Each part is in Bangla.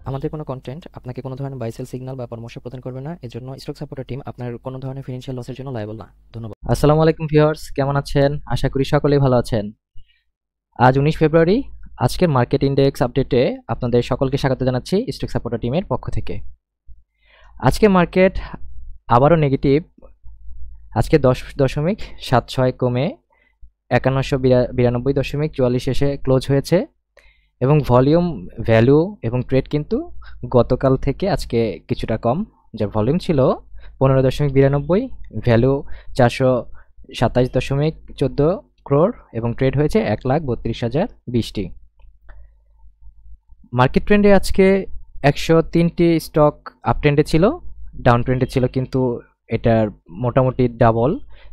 আমাদের কোনো কন্টেন্ট আপনাকে কোনো ধরনের বাই সেল সিগন্যাল বা পরামর্শ প্রদান করবে না। এজন্য স্টক সাপোর্টার টিম আপনার কোনো ধরনের ফিনান্সিয়াল লসের জন্য লায়াবল না। ধন্যবাদ। আসসালামু আলাইকুম ভিউয়ার্স, কেমন আছেন? আশা করি সকলেই ভালো আছেন। আজ 19 ফেব্রুয়ারি, আজকের মার্কেট ইন্ডেক্স আপডেটে আপনাদের সকলকে স্বাগত জানাচ্ছি স্টক সাপোর্টার টিমের পক্ষ থেকে। আজকে মার্কেট আবারও নেগেটিভ। আজকে 10.76 কমে 5192.44 এসে ক্লোজ হয়েছে এবং ভলিউম, ভ্যালু এবং ট্রেড কিন্তু গতকাল থেকে আজকে কিছুটা কম। যার ভলিউম ছিল 15.92, ভ্যালু 427.14 ক্রোর এবং ট্রেড হয়েছে 1,32,020টি। মার্কেট ট্রেন্ডে আজকে 103টি স্টক আপ ট্রেন্ডে ছিল, ডাউন ট্রেন্ডে ছিল কিন্তু এটার মোটামুটি ডাবল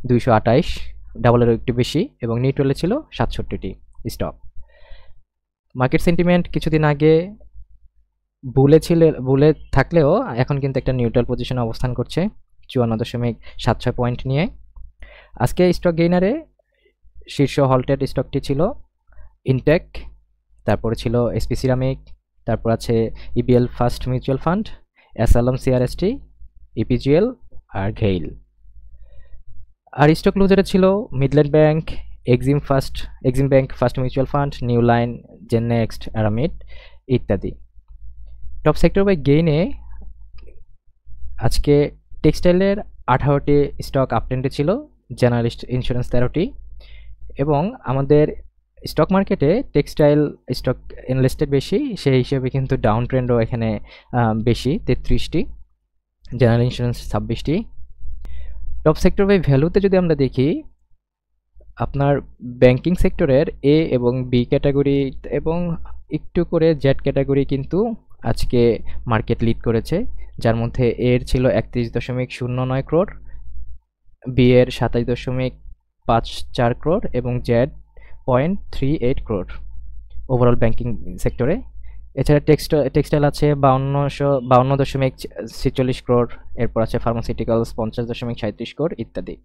228, ডাবলেরও একটু বেশি, এবং নিউট্রালে ছিল 67টি স্টক। মার্কেট সেন্টিমেন্ট কিছুদিন আগে বুলে থাকলেও এখন কিন্তু একটা নিউট্রাল পজিশনে অবস্থান করছে 54.76 পয়েন্ট নিয়ে। আজকে স্টক গেইনারে শীর্ষ হল্টেড স্টকটি ছিল ইনটেক, তারপরে ছিল এসপি সিরামিক, তারপর আছে EBL first mutual fund, SLM CRST, EPGL আর ঘেইল। আর স্টক লুজারে ছিল Midland bank, Exim bank first mutual fund, new line, GenNext, Aramit ইত্যাদি। টপ সেক্টর বাই গেইনে আজকে টেক্সটাইলের 18টি স্টক আপট্রেন্ডে ছিল, জেনারেলিস্ট ইন্স্যুরেন্স 13টি, এবং আমাদের স্টক মার্কেটে টেক্সটাইল স্টক ইনলিস্টেড বেশি, সেই হিসেবে কিন্তু ডাউন ট্রেন্ডও এখানে বেশি 33টি, জেনারেল ইন্স্যুরেন্স 26টি। টপ সেক্টর বাই ভ্যালুতে যদি আমরা দেখি, আপনার ব্যাংকিং সেক্টরের এ এবং বি ক্যাটাগরি এবং একটু করে জেড ক্যাটাগরি কিন্তু আজকে মার্কেট লিড করেছে, যার মধ্যে এর ছিল 31.09 ক্রোর, বি এর 27.54 ক্রোর এবং জেড 0.38 ক্রোর ওভারঅল ব্যাংকিং সেক্টরে। এছাড়া টেক্সটাইল আছে 52.46 ক্রোর, এরপর আছে ফার্মাসিউটিক্যালস 50.37 ক্রোর ইত্যাদি।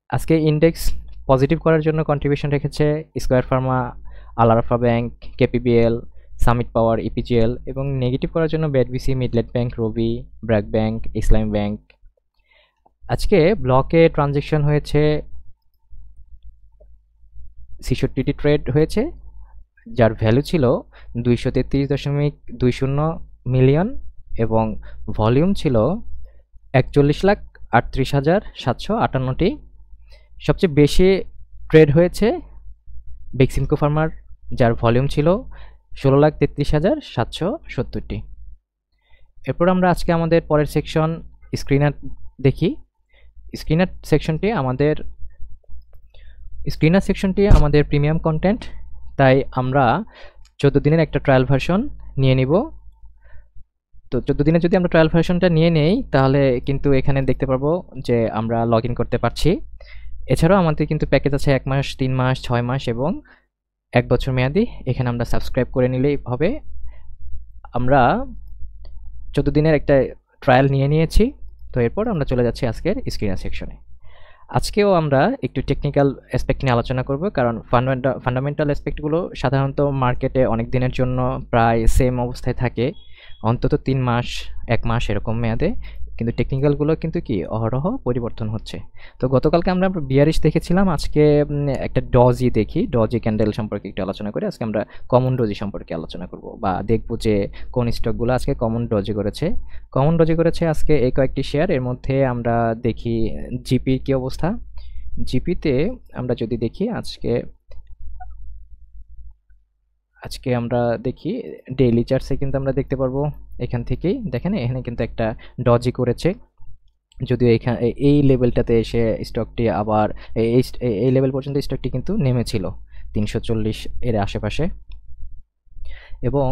আজকে ইন্ডেক্স পজিটিভ করার জন্য কন্ট্রিবিউশন রেখেছে স্কয়ার ফার্মা, আল-আরাফা ব্যাংক, কেপিবিএল, সামিট পাওয়ার, ইপিজিএল, এবং নেগেটিভ করার জন্য ব্যাডবিসি, মিডল্যান্ড ব্যাংক, রবি, ব্র্যাক ব্যাংক, ইসলামী ব্যাংক। আজকে ব্লকে ট্রানজ্যাকশন হয়েছে 66টি ট্রেড হয়েছে, যার ভ্যালু ছিল 233.20 মিলিয়ন এবং ভলিউম ছিল 41,38,758টি। সবচেয়ে বেশি ট্রেড হয়েছে বেক্সিমকো ফার্মার, যার ভলিউম ছিল 16,33,770টি। এরপর আমরা আজকে আমাদের পরের সেকশন স্ক্রিনার দেখি। স্ক্রিনার সেকশনটি আমাদের প্রিমিয়াম কন্টেন্ট, তাই আমরা 14 দিনের একটা ট্রায়াল ভার্সন নিয়ে নিব। তো 14 দিনে যদি আমরা ট্রায়াল ভার্সনটা নিয়ে নেই, তাহলে কিন্তু এখানে দেখতে পারবো যে আমরা লগ ইন করতে পারছি। এছাড়াও আমাদের কিন্তু প্যাকেজ আছে 1 মাস, 3 মাস, 6 মাস এবং 1 বছর মেয়াদি। এখানে আমরা সাবস্ক্রাইব করে নিলেই হবে। আমরা 14 দিনের একটা ট্রায়াল নিয়ে নিয়েছি। তো এরপর আমরা চলে যাচ্ছি আজকের স্ক্রিনার সেকশনে। আজকেও আমরা একটু টেকনিক্যাল অ্যাসপেক্ট নিয়ে আলোচনা করব, কারণ ফান্ডামেন্টাল অ্যাসপেক্টগুলো সাধারণত মার্কেটে অনেক দিনের জন্য প্রায় সেম অবস্থায় থাকে, অন্তত 3 মাস, 1 মাস এরকম মেয়াদে, কিন্তু টেকনিক্যালগুলো কিন্তু কি অহরহ পরিবর্তন হচ্ছে। তো গতকালকে আমরা বিয়ারিশ দেখেছিলাম, আজকে একটা ডজি দেখি, ডজি ক্যান্ডেল সম্পর্কে একটু আলোচনা করি। আজকে আমরা কমন ডজি সম্পর্কে আলোচনা করব বা দেখব যে কোন স্টকগুলো আজকে কমন ডজি করেছে আজকে এই কয়েকটি শেয়ার। এর মধ্যে আমরা দেখি জিপির কি অবস্থা। জিপিতে আমরা যদি দেখি আজকে আমরা দেখি ডেইলি চার্টসে কিন্তু আমরা দেখতে পারবো, এখান থেকেই দেখেন এখানে কিন্তু একটা ডজি করেছে, যদিও এখানে এই লেভেলটাতে এসে স্টকটি আবার এই লেভেল পর্যন্ত স্টকটি কিন্তু নেমেছিল 340 এর আশেপাশে, এবং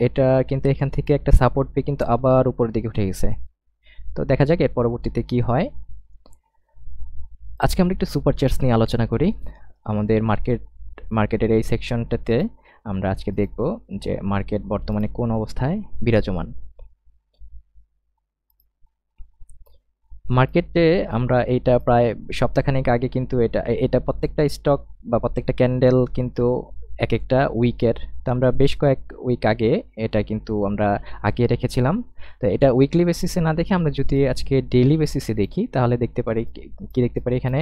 এটা কিন্তু এখান থেকে একটা সাপোর্ট পেয়ে কিন্তু আবার উপরের দিকে উঠে গেছে। তো দেখা যাক এর পরবর্তীতে কি হয়। আজকে আমরা একটু সুপার চার্টস নিয়ে আলোচনা করি। আমাদের মার্কেটের এই সেকশনটাতে আমরা আজকে দেখব যে মার্কেট বর্তমানে কোন অবস্থায় বিরাজমান। মার্কেটে আমরা এইটা প্রায় সপ্তাহখানেক আগে কিন্তু এটা প্রত্যেকটা স্টক বা প্রত্যেকটা ক্যান্ডেল কিন্তু এক একটা উইকের, তো আমরা বেশ কয়েক উইক আগে এটা কিন্তু আমরা আঁকিয়ে রেখেছিলাম। তো এটা উইকলি বেসিসে না দেখে আমরা যদি আজকে ডেইলি বেসিসে দেখি তাহলে দেখতে পারি কি দেখতে পারি। এখানে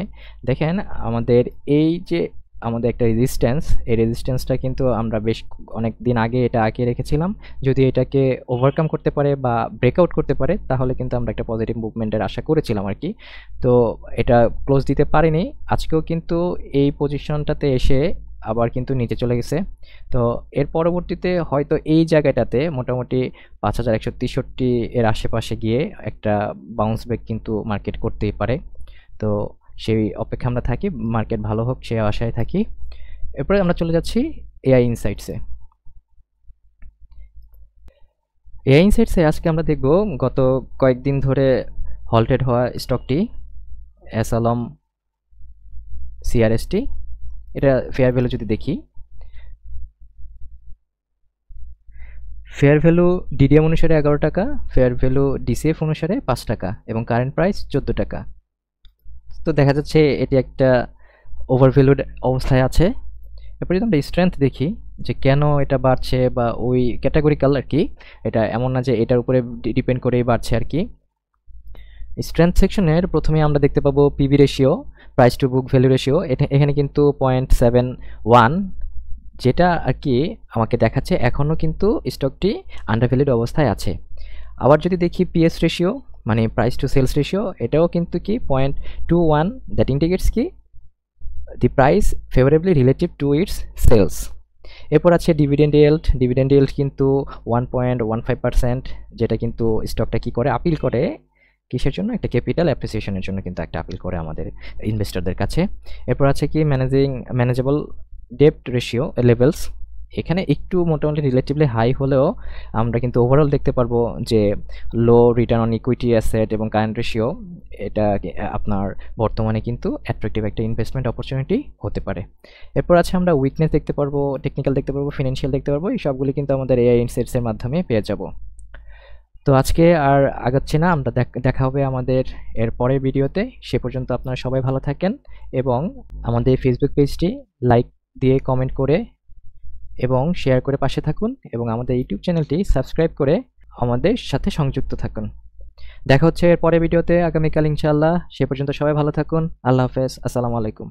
দেখেন আমাদের এই যে আমাদের একটা রেজিস্ট্যান্স, এই রেজিস্ট্যান্সটা কিন্তু আমরা বেশ অনেক দিন আগে এটা আঁকিয়ে রেখেছিলাম। যদি এটাকে ওভারকাম করতে পারে বা ব্রেকআউট করতে পারে তাহলে কিন্তু আমরা একটা পজিটিভ মুভমেন্টের আশা করেছিলাম আর কি। তো এটা ক্লোজ দিতে পারিনি, আজকেও কিন্তু এই পজিশনটাতে এসে আবার কিন্তু নিচে চলে গেছে। তো এর পরবর্তীতে হয়তো এই জায়গাটাতে মোটামুটি 5163 এর আশেপাশে গিয়ে একটা বাউন্স ব্যাক কিন্তু মার্কেট করতেই পারে। তো সেই অপেক্ষা আমরা থাকি, মার্কেট ভালো হোক সে আশায় থাকি। এরপরে আমরা চলে যাচ্ছি এআই ইনসাইটসে। এআই ইনসাইটসে আজকে আমরা দেখব গত কয়েকদিন ধরে হল্টেড হওয়া স্টকটি এসএলএম সিআরএসটি। এটা ফেয়ার ভ্যালু যদি দেখি, ফেয়ার ভ্যালু ডিডিএম অনুসারে 11 টাকা, ফেয়ার ভ্যালু ডিসিএফ অনুসারে 5 টাকা এবং কারেন্ট প্রাইস 14 টাকা। তো দেখা যাচ্ছে এটি একটা ওভারভ্যালুড অবস্থায় আছে। এরপরে যদি আমরা স্ট্রেংথ দেখি যে কেন এটা বাড়ছে বা ওই ক্যাটাগরিক্যাল আর কি, এটা এমন না যে এটার উপরে ডিপেন্ড করেই বাড়ছে আর কি। স্ট্রেংথ সেকশনের প্রথমে আমরা দেখতে পাবো PB ratio, price to book value ratio. এখানে কিন্তু 0.71, যেটা আর কি আমাকে দেখাচ্ছে এখনও কিন্তু স্টকটি আন্ডারভ্যালুড অবস্থায় আছে। আবার যদি দেখি পিএস রেশিও মানে প্রাইস টু সেলস রেশিও, এটাও কিন্তু কি 0.21, দ্যাট ইন্ডিকেটস কি the price favourably relative to its sales. এরপর আছে ডিভিডেন্ড ইয়েল্ড কিন্তু 1.15%, যেটা কিন্তু স্টকটা কি করে আপিল করে কিসের জন্য, একটা ক্যাপিটাল অ্যাপ্রিসিয়েশনের জন্য কিন্তু একটা আপিল করে আমাদের ইনভেস্টরদের কাছে। এরপর আছে কি ম্যানেজেবল ডেপ্ট রেশিও লেভেলস, এখানে একটু মোটামুটি রিলেটিভলি হাই হলেও আমরা কিন্তু ওভারঅল দেখতে পারবো যে লো রিটার্ন অন ইকুইটি অ্যাসেট এবং কারেন্ট রেশিও, এটা আপনার বর্তমানে কিন্তু অ্যাট্রাকটিভ একটা ইনভেস্টমেন্ট অপরচুনিটি হতে পারে। এরপর আছে আমরা উইকনেস দেখতে পারবো, টেকনিক্যাল দেখতে পারবো, ফিনান্সিয়াল দেখতে পারবো, এই সবগুলি কিন্তু আমাদের এআই ইনসাইটসের মাধ্যমে পেয়ে যাব। তো আজকে আর আগাচ্ছি না, আমরা দেখা হবে আমাদের এর পরের ভিডিওতে। সে পর্যন্ত আপনারা সবাই ভালো থাকেন এবং আমাদের ফেসবুক পেজটি লাইক দিয়ে কমেন্ট করে এবং শেয়ার করে পাশে থাকুন এবং আমাদের ইউটিউব চ্যানেলটি সাবস্ক্রাইব করে আমাদের সাথে সংযুক্ত থাকুন। দেখা হচ্ছে এর পরের ভিডিওতে আগামীকাল ইনশাআল্লাহ। সে পর্যন্ত সবাই ভালো থাকুন। আল্লাহ হাফেজ, আসসালামু আলাইকুম।